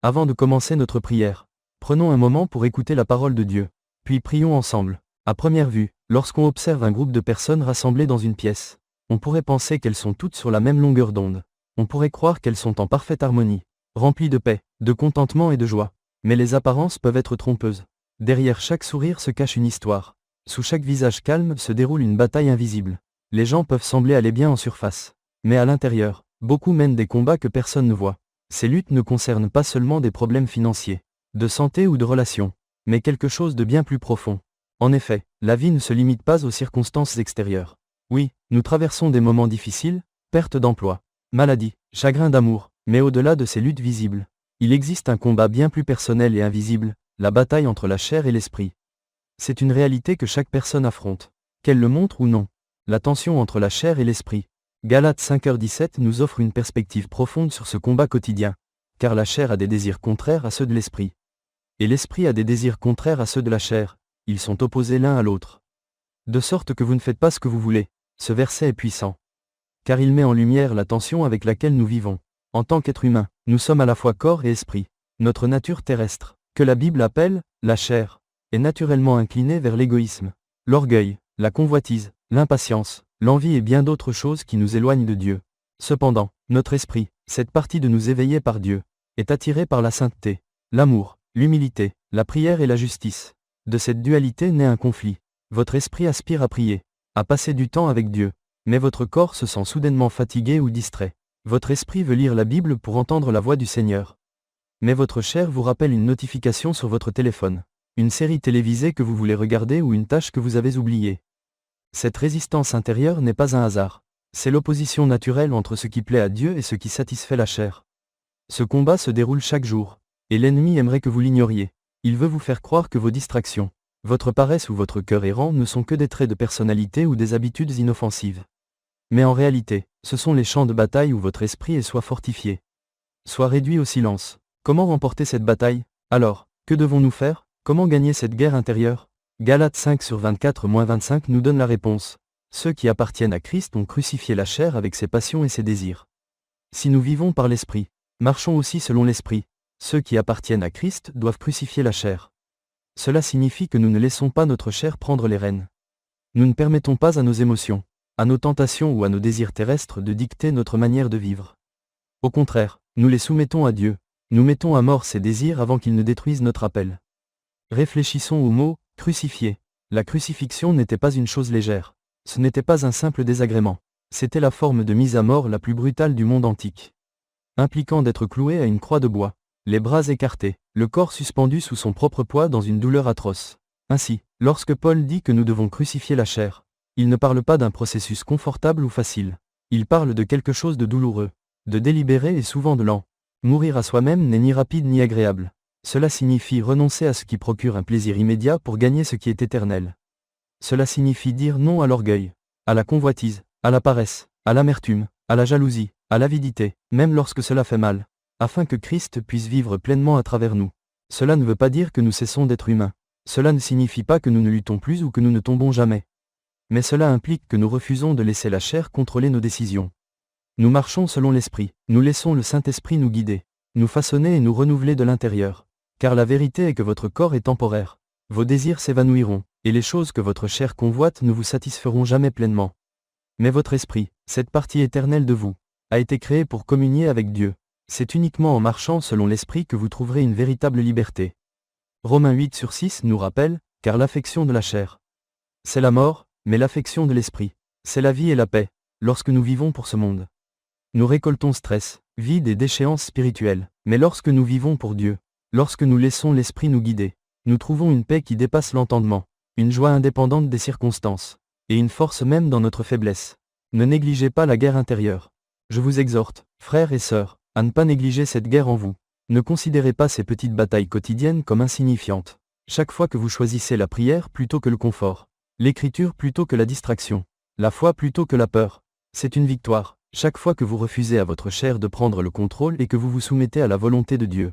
Avant de commencer notre prière, prenons un moment pour écouter la parole de Dieu, puis prions ensemble. À première vue, lorsqu'on observe un groupe de personnes rassemblées dans une pièce, on pourrait penser qu'elles sont toutes sur la même longueur d'onde. On pourrait croire qu'elles sont en parfaite harmonie, remplies de paix, de contentement et de joie. Mais les apparences peuvent être trompeuses. Derrière chaque sourire se cache une histoire. Sous chaque visage calme se déroule une bataille invisible. Les gens peuvent sembler aller bien en surface. Mais à l'intérieur, beaucoup mènent des combats que personne ne voit. Ces luttes ne concernent pas seulement des problèmes financiers, de santé ou de relations, mais quelque chose de bien plus profond. En effet, la vie ne se limite pas aux circonstances extérieures. Oui, nous traversons des moments difficiles, perte d'emploi, maladie, chagrin d'amour, mais au-delà de ces luttes visibles, il existe un combat bien plus personnel et invisible, la bataille entre la chair et l'esprit. C'est une réalité que chaque personne affronte, qu'elle le montre ou non. La tension entre la chair et l'esprit. Galates 5h17 nous offre une perspective profonde sur ce combat quotidien, car la chair a des désirs contraires à ceux de l'esprit. Et l'esprit a des désirs contraires à ceux de la chair, ils sont opposés l'un à l'autre. De sorte que vous ne faites pas ce que vous voulez. Ce verset est puissant. Car il met en lumière la tension avec laquelle nous vivons. En tant qu'être humain, nous sommes à la fois corps et esprit. Notre nature terrestre, que la Bible appelle la chair, est naturellement inclinée vers l'égoïsme, l'orgueil, la convoitise, l'impatience, l'envie et bien d'autres choses qui nous éloignent de Dieu. Cependant, notre esprit, cette partie de nous éveillée par Dieu, est attirée par la sainteté, l'amour, l'humilité, la prière et la justice. De cette dualité naît un conflit. Votre esprit aspire à prier, à passer du temps avec Dieu, mais votre corps se sent soudainement fatigué ou distrait. Votre esprit veut lire la Bible pour entendre la voix du Seigneur. Mais votre chair vous rappelle une notification sur votre téléphone, une série télévisée que vous voulez regarder ou une tâche que vous avez oubliée. Cette résistance intérieure n'est pas un hasard. C'est l'opposition naturelle entre ce qui plaît à Dieu et ce qui satisfait la chair. Ce combat se déroule chaque jour, et l'ennemi aimerait que vous l'ignoriez. Il veut vous faire croire que vos distractions, votre paresse ou votre cœur errant ne sont que des traits de personnalité ou des habitudes inoffensives. Mais en réalité, ce sont les champs de bataille où votre esprit est soit fortifié, soit réduit au silence. Comment remporter cette bataille? Alors, que devons-nous faire? Comment gagner cette guerre intérieure? Galates 5/24-25 nous donne la réponse. Ceux qui appartiennent à Christ ont crucifié la chair avec ses passions et ses désirs. Si nous vivons par l'esprit, marchons aussi selon l'esprit. Ceux qui appartiennent à Christ doivent crucifier la chair. Cela signifie que nous ne laissons pas notre chair prendre les rênes. Nous ne permettons pas à nos émotions, à nos tentations ou à nos désirs terrestres de dicter notre manière de vivre. Au contraire, nous les soumettons à Dieu. Nous mettons à mort ces désirs avant qu'ils ne détruisent notre appel. Réfléchissons au mot « crucifier ». La crucifixion n'était pas une chose légère. Ce n'était pas un simple désagrément. C'était la forme de mise à mort la plus brutale du monde antique. Impliquant d'être cloué à une croix de bois, les bras écartés, le corps suspendu sous son propre poids dans une douleur atroce. Ainsi, lorsque Paul dit que nous devons crucifier la chair, il ne parle pas d'un processus confortable ou facile. Il parle de quelque chose de douloureux, de délibéré et souvent de lent. Mourir à soi-même n'est ni rapide ni agréable. Cela signifie renoncer à ce qui procure un plaisir immédiat pour gagner ce qui est éternel. Cela signifie dire non à l'orgueil, à la convoitise, à la paresse, à l'amertume, à la jalousie, à l'avidité, même lorsque cela fait mal, afin que Christ puisse vivre pleinement à travers nous. Cela ne veut pas dire que nous cessons d'être humains. Cela ne signifie pas que nous ne luttons plus ou que nous ne tombons jamais. Mais cela implique que nous refusons de laisser la chair contrôler nos décisions. Nous marchons selon l'Esprit, nous laissons le Saint-Esprit nous guider, nous façonner et nous renouveler de l'intérieur. Car la vérité est que votre corps est temporaire. Vos désirs s'évanouiront, et les choses que votre chair convoite ne vous satisferont jamais pleinement. Mais votre esprit, cette partie éternelle de vous, a été créé pour communier avec Dieu. C'est uniquement en marchant selon l'Esprit que vous trouverez une véritable liberté. Romains 8/6 nous rappelle, car l'affection de la chair, c'est la mort, mais l'affection de l'Esprit, c'est la vie et la paix, lorsque nous vivons pour ce monde. Nous récoltons stress, vide et déchéance spirituelle, mais lorsque nous vivons pour Dieu, lorsque nous laissons l'Esprit nous guider, nous trouvons une paix qui dépasse l'entendement, une joie indépendante des circonstances, et une force même dans notre faiblesse. Ne négligez pas la guerre intérieure. Je vous exhorte, frères et sœurs, à ne pas négliger cette guerre en vous. Ne considérez pas ces petites batailles quotidiennes comme insignifiantes. Chaque fois que vous choisissez la prière plutôt que le confort, l'écriture plutôt que la distraction, la foi plutôt que la peur, c'est une victoire. Chaque fois que vous refusez à votre chair de prendre le contrôle et que vous vous soumettez à la volonté de Dieu.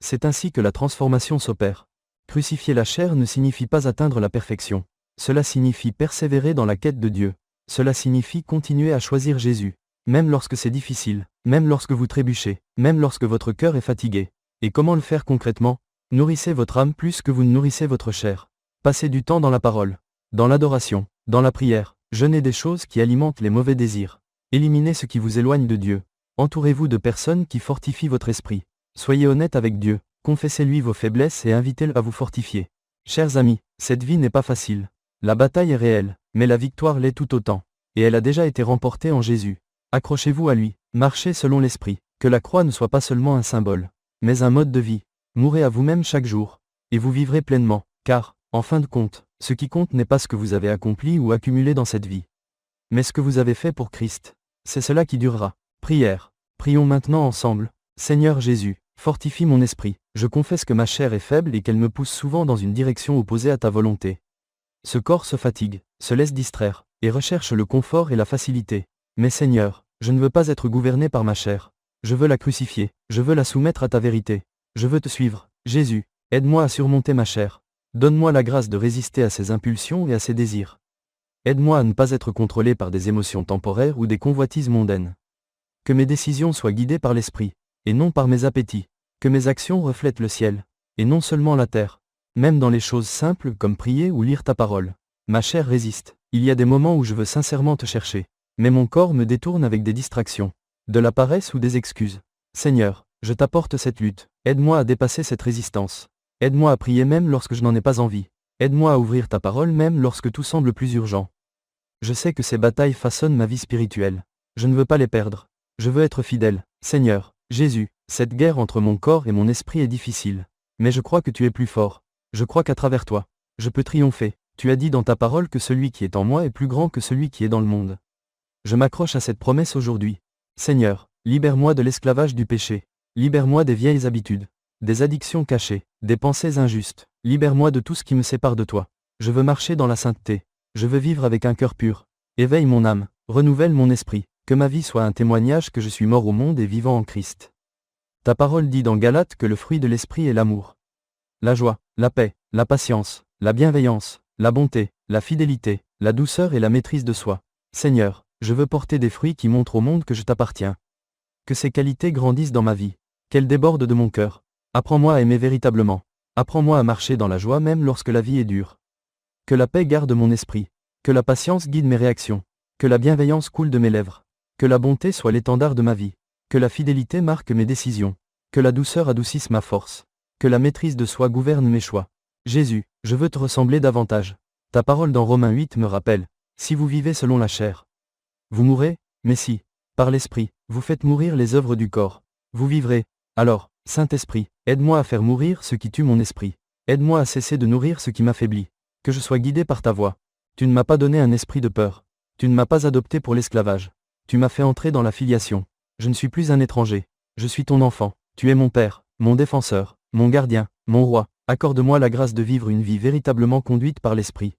C'est ainsi que la transformation s'opère. Crucifier la chair ne signifie pas atteindre la perfection. Cela signifie persévérer dans la quête de Dieu. Cela signifie continuer à choisir Jésus, même lorsque c'est difficile, même lorsque vous trébuchez, même lorsque votre cœur est fatigué. Et comment le faire concrètement? Nourrissez votre âme plus que vous ne nourrissez votre chair. Passez du temps dans la parole, dans l'adoration, dans la prière, jeûnez des choses qui alimentent les mauvais désirs. Éliminez ce qui vous éloigne de Dieu. Entourez-vous de personnes qui fortifient votre esprit. Soyez honnête avec Dieu, confessez-lui vos faiblesses et invitez-le à vous fortifier. Chers amis, cette vie n'est pas facile. La bataille est réelle, mais la victoire l'est tout autant. Et elle a déjà été remportée en Jésus. Accrochez-vous à lui, marchez selon l'esprit, que la croix ne soit pas seulement un symbole, mais un mode de vie. Mourrez à vous-même chaque jour, et vous vivrez pleinement, car, en fin de compte, ce qui compte n'est pas ce que vous avez accompli ou accumulé dans cette vie, mais ce que vous avez fait pour Christ. C'est cela qui durera. Prière. Prions maintenant ensemble. Seigneur Jésus, fortifie mon esprit. Je confesse que ma chair est faible et qu'elle me pousse souvent dans une direction opposée à ta volonté. Ce corps se fatigue, se laisse distraire, et recherche le confort et la facilité. Mais Seigneur, je ne veux pas être gouverné par ma chair. Je veux la crucifier, je veux la soumettre à ta vérité. Je veux te suivre. Jésus, aide-moi à surmonter ma chair. Donne-moi la grâce de résister à ses impulsions et à ses désirs. Aide-moi à ne pas être contrôlé par des émotions temporaires ou des convoitises mondaines. Que mes décisions soient guidées par l'esprit, et non par mes appétits. Que mes actions reflètent le ciel, et non seulement la terre. Même dans les choses simples comme prier ou lire ta parole. Ma chair résiste. Il y a des moments où je veux sincèrement te chercher. Mais mon corps me détourne avec des distractions, de la paresse ou des excuses. Seigneur, je t'apporte cette lutte. Aide-moi à dépasser cette résistance. Aide-moi à prier même lorsque je n'en ai pas envie. Aide-moi à ouvrir ta parole même lorsque tout semble plus urgent. Je sais que ces batailles façonnent ma vie spirituelle. Je ne veux pas les perdre. Je veux être fidèle. Seigneur, Jésus, cette guerre entre mon corps et mon esprit est difficile. Mais je crois que tu es plus fort. Je crois qu'à travers toi, je peux triompher. Tu as dit dans ta parole que celui qui est en moi est plus grand que celui qui est dans le monde. Je m'accroche à cette promesse aujourd'hui. Seigneur, libère-moi de l'esclavage du péché. Libère-moi des vieilles habitudes, des addictions cachées, des pensées injustes. Libère-moi de tout ce qui me sépare de toi. Je veux marcher dans la sainteté. Je veux vivre avec un cœur pur. Éveille mon âme, renouvelle mon esprit, que ma vie soit un témoignage que je suis mort au monde et vivant en Christ. Ta parole dit dans Galates que le fruit de l'esprit est l'amour, la joie, la paix, la patience, la bienveillance, la bonté, la fidélité, la douceur et la maîtrise de soi. Seigneur, je veux porter des fruits qui montrent au monde que je t'appartiens. Que ces qualités grandissent dans ma vie, qu'elles débordent de mon cœur. Apprends-moi à aimer véritablement. Apprends-moi à marcher dans la joie même lorsque la vie est dure. Que la paix garde mon esprit. Que la patience guide mes réactions. Que la bienveillance coule de mes lèvres. Que la bonté soit l'étendard de ma vie. Que la fidélité marque mes décisions. Que la douceur adoucisse ma force. Que la maîtrise de soi gouverne mes choix. Jésus, je veux te ressembler davantage. Ta parole dans Romains 8 me rappelle, si vous vivez selon la chair, vous mourrez, mais si, par l'esprit, vous faites mourir les œuvres du corps, vous vivrez. Alors, Saint-Esprit, aide-moi à faire mourir ce qui tue mon esprit. Aide-moi à cesser de nourrir ce qui m'affaiblit. Que je sois guidé par ta voix. Tu ne m'as pas donné un esprit de peur. Tu ne m'as pas adopté pour l'esclavage. Tu m'as fait entrer dans la filiation. Je ne suis plus un étranger. Je suis ton enfant. Tu es mon Père, mon défenseur, mon gardien, mon roi. Accorde-moi la grâce de vivre une vie véritablement conduite par l'esprit.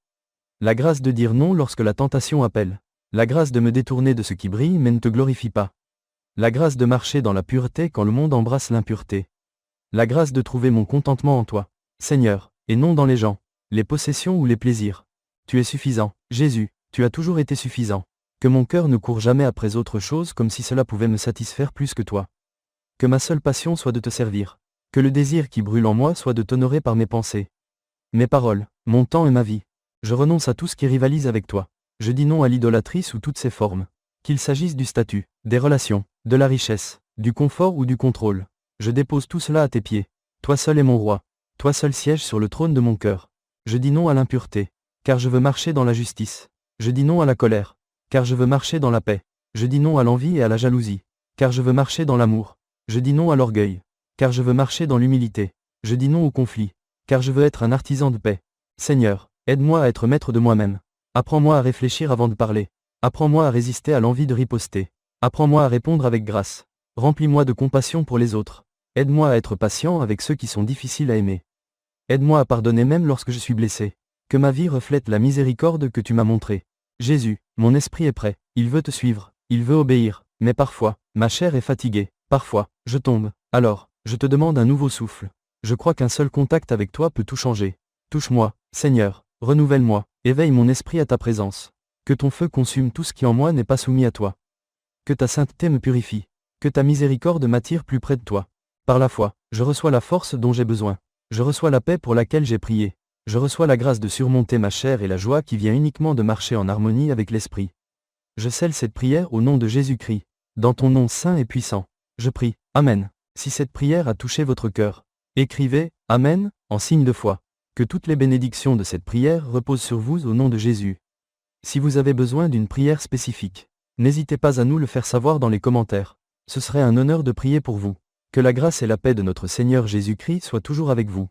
La grâce de dire non lorsque la tentation appelle. La grâce de me détourner de ce qui brille mais ne te glorifie pas. La grâce de marcher dans la pureté quand le monde embrasse l'impureté. La grâce de trouver mon contentement en toi, Seigneur, et non dans les gens, les possessions ou les plaisirs. Tu es suffisant, Jésus, tu as toujours été suffisant. Que mon cœur ne court jamais après autre chose comme si cela pouvait me satisfaire plus que toi. Que ma seule passion soit de te servir. Que le désir qui brûle en moi soit de t'honorer par mes pensées, mes paroles, mon temps et ma vie. Je renonce à tout ce qui rivalise avec toi. Je dis non à l'idolâtrie sous toutes ses formes. Qu'il s'agisse du statut, des relations, de la richesse, du confort ou du contrôle. Je dépose tout cela à tes pieds. Toi seul es mon roi. Toi seul sièges sur le trône de mon cœur. Je dis non à l'impureté, car je veux marcher dans la justice. Je dis non à la colère, car je veux marcher dans la paix. Je dis non à l'envie et à la jalousie, car je veux marcher dans l'amour. Je dis non à l'orgueil, car je veux marcher dans l'humilité. Je dis non au conflit, car je veux être un artisan de paix. Seigneur, aide-moi à être maître de moi-même. Apprends-moi à réfléchir avant de parler. Apprends-moi à résister à l'envie de riposter. Apprends-moi à répondre avec grâce. Remplis-moi de compassion pour les autres. Aide-moi à être patient avec ceux qui sont difficiles à aimer. Aide-moi à pardonner même lorsque je suis blessé. Que ma vie reflète la miséricorde que tu m'as montrée. Jésus, mon esprit est prêt. Il veut te suivre. Il veut obéir. Mais parfois, ma chair est fatiguée. Parfois, je tombe. Alors, je te demande un nouveau souffle. Je crois qu'un seul contact avec toi peut tout changer. Touche-moi, Seigneur. Renouvelle-moi. Éveille mon esprit à ta présence. Que ton feu consume tout ce qui en moi n'est pas soumis à toi. Que ta sainteté me purifie. Que ta miséricorde m'attire plus près de toi. Par la foi, je reçois la force dont j'ai besoin. Je reçois la paix pour laquelle j'ai prié. Je reçois la grâce de surmonter ma chair et la joie qui vient uniquement de marcher en harmonie avec l'Esprit. Je scelle cette prière au nom de Jésus-Christ. Dans ton nom saint et puissant. Je prie. Amen. Si cette prière a touché votre cœur, écrivez « Amen » en signe de foi. Que toutes les bénédictions de cette prière reposent sur vous au nom de Jésus. Si vous avez besoin d'une prière spécifique, n'hésitez pas à nous le faire savoir dans les commentaires. Ce serait un honneur de prier pour vous. Que la grâce et la paix de notre Seigneur Jésus-Christ soient toujours avec vous.